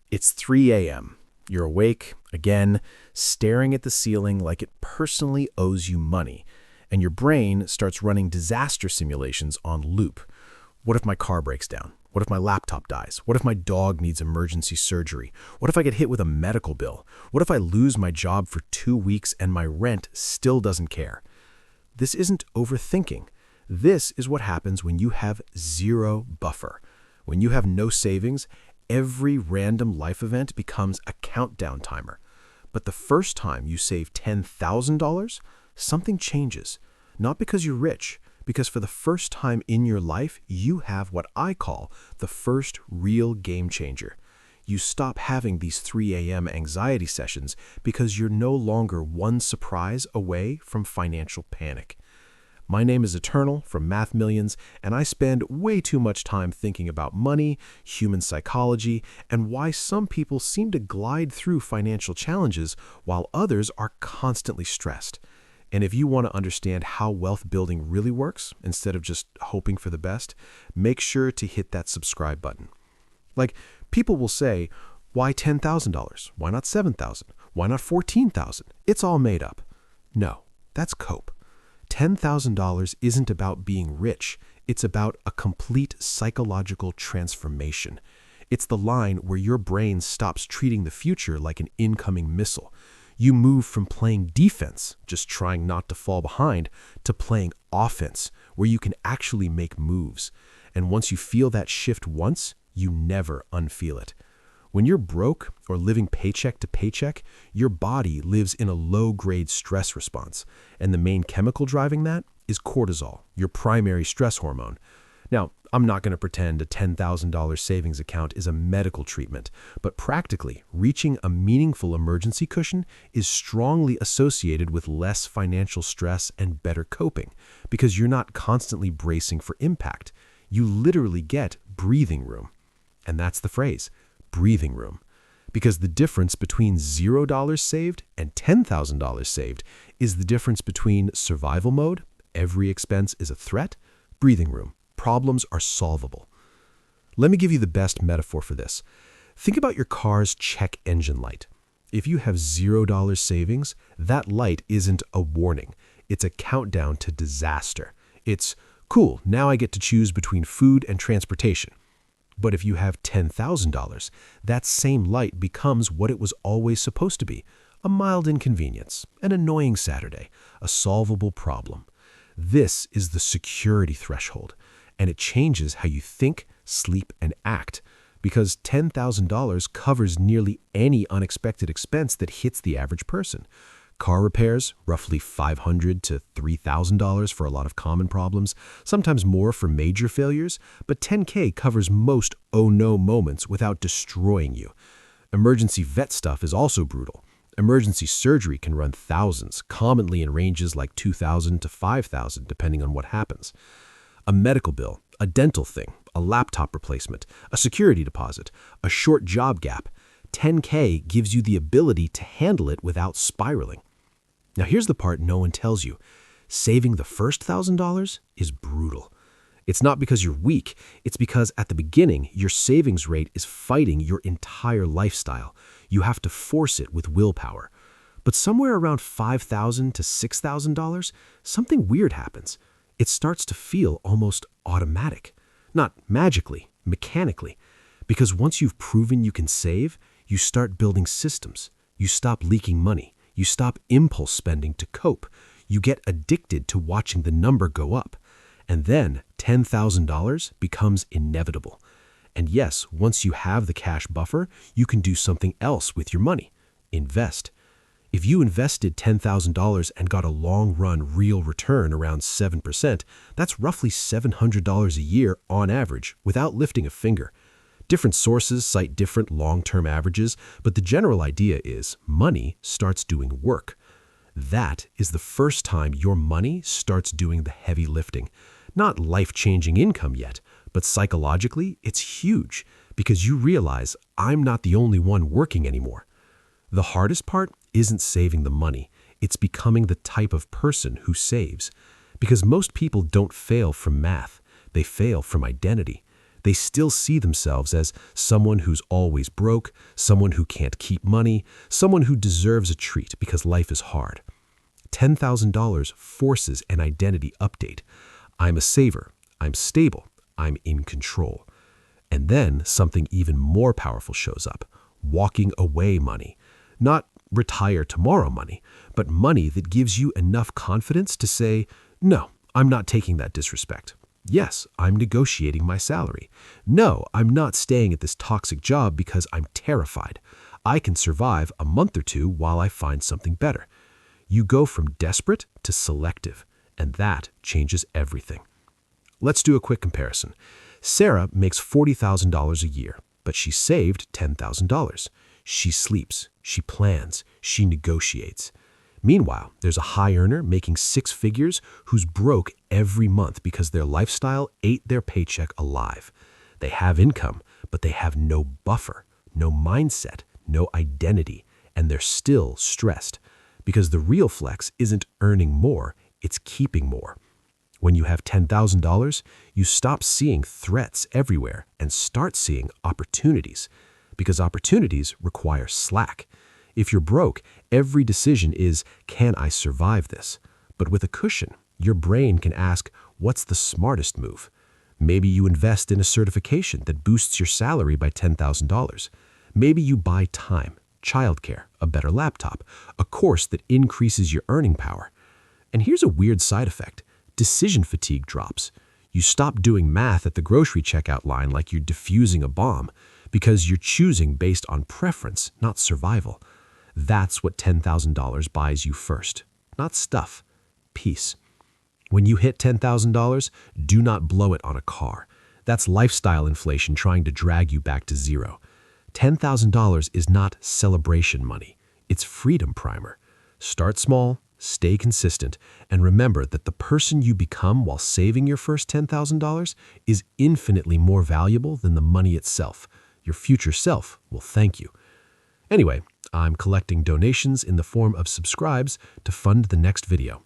It's 3 a.m. You're awake, again, staring at the ceiling like it personally owes you money, and your brain starts running disaster simulations on loop. What if my car breaks down? What if my laptop dies? What if my dog needs emergency surgery? What if I get hit with a medical bill? What if I lose my job for 2 weeks and my rent still doesn't care? This isn't overthinking. This is what happens when you have zero buffer. When you have no savings, every random life event becomes a countdown timer. But the first time you save $10,000, something changes. Not because you're rich, because for the first time in your life, you have what I call the first real game changer. You stop having these 3 a.m. anxiety sessions because you're no longer one surprise away from financial panic. My name is Eternal from Math Millions, and I spend way too much time thinking about money, human psychology, and why some people seem to glide through financial challenges while others are constantly stressed. And if you want to understand how wealth building really works, instead of just hoping for the best, make sure to hit that subscribe button. Like, people will say, why $10,000? Why not $7,000? Why not $14,000? It's all made up. No, that's cope. $10,000 isn't about being rich. It's about a complete psychological transformation. It's the line where your brain stops treating the future like an incoming missile. You move from playing defense, just trying not to fall behind, to playing offense, where you can actually make moves. And once you feel that shift once, you never unfeel it. When you're broke or living paycheck to paycheck, your body lives in a low-grade stress response, and the main chemical driving that is cortisol, your primary stress hormone. Now, I'm not going to pretend a $10,000 savings account is a medical treatment, but practically, reaching a meaningful emergency cushion is strongly associated with less financial stress and better coping, because you're not constantly bracing for impact. You literally get breathing room. And that's the phrase. Breathing room. Because the difference between $0 saved and $10,000 saved is the difference between survival mode, every expense is a threat, breathing room, problems are solvable. Let me give you the best metaphor for this. Think about your car's check engine light. If you have $0 savings, that light isn't a warning. It's a countdown to disaster. It's, cool, now I get to choose between food and transportation. But if you have $10,000, that same light becomes what it was always supposed to be, a mild inconvenience, an annoying Saturday, a solvable problem. This is the security threshold, and it changes how you think, sleep, and act, because $10,000 covers nearly any unexpected expense that hits the average person. Car repairs, roughly $500 to $3,000 for a lot of common problems, sometimes more for major failures, but $10K covers most oh-no moments without destroying you. Emergency vet stuff is also brutal. Emergency surgery can run thousands, commonly in ranges like $2,000 to $5,000, depending on what happens. A medical bill, a dental thing, a laptop replacement, a security deposit, a short job gap. $10K gives you the ability to handle it without spiraling. Now here's the part no one tells you. Saving the first $1,000 is brutal. It's not because you're weak, it's because at the beginning, your savings rate is fighting your entire lifestyle. You have to force it with willpower. But somewhere around $5,000 to $6,000, something weird happens. It starts to feel almost automatic. Not magically, mechanically. Because once you've proven you can save, you start building systems. You stop leaking money. You stop impulse spending to cope. You get addicted to watching the number go up. And then $10,000 becomes inevitable. And yes, once you have the cash buffer, you can do something else with your money. Invest. If you invested $10,000 and got a long-run real return around 7%, that's roughly $700 a year on average without lifting a finger. Different sources cite different long-term averages, but the general idea is money starts doing work. That is the first time your money starts doing the heavy lifting. Not life-changing income yet, but psychologically, it's huge because you realize I'm not the only one working anymore. The hardest part isn't saving the money. It's becoming the type of person who saves. Because most people don't fail from math. They fail from identity. They still see themselves as someone who's always broke, someone who can't keep money, someone who deserves a treat because life is hard. $10,000 forces an identity update. I'm a saver, I'm stable, I'm in control. And then something even more powerful shows up: walking away money. Not retire tomorrow money, but money that gives you enough confidence to say, no, I'm not taking that disrespect. Yes, I'm negotiating my salary. No, I'm not staying at this toxic job because I'm terrified. I can survive a month or two while I find something better. You go from desperate to selective, and that changes everything. Let's do a quick comparison. Sarah makes $40,000 a year, but she saved $10,000. She sleeps, she plans, she negotiates. Meanwhile, there's a high earner making six figures who's broke every month because their lifestyle ate their paycheck alive. They have income, but they have no buffer, no mindset, no identity, and they're still stressed. Because the real flex isn't earning more, it's keeping more. When you have $10,000, you stop seeing threats everywhere and start seeing opportunities. Because opportunities require slack. If you're broke, every decision is, can I survive this? But with a cushion, your brain can ask, what's the smartest move? Maybe you invest in a certification that boosts your salary by $10,000. Maybe you buy time, childcare, a better laptop, a course that increases your earning power. And here's a weird side effect. Decision fatigue drops. You stop doing math at the grocery checkout line like you're defusing a bomb, because you're choosing based on preference, not survival. That's what $10,000 buys you first. Not stuff, peace. When you hit $10,000, do not blow it on a car. That's lifestyle inflation trying to drag you back to zero. $10,000 is not celebration money. It's freedom primer. Start small, stay consistent, and remember that the person you become while saving your first $10,000 is infinitely more valuable than the money itself. Your future self will thank you. Anyway, I'm collecting donations in the form of subscribes to fund the next video.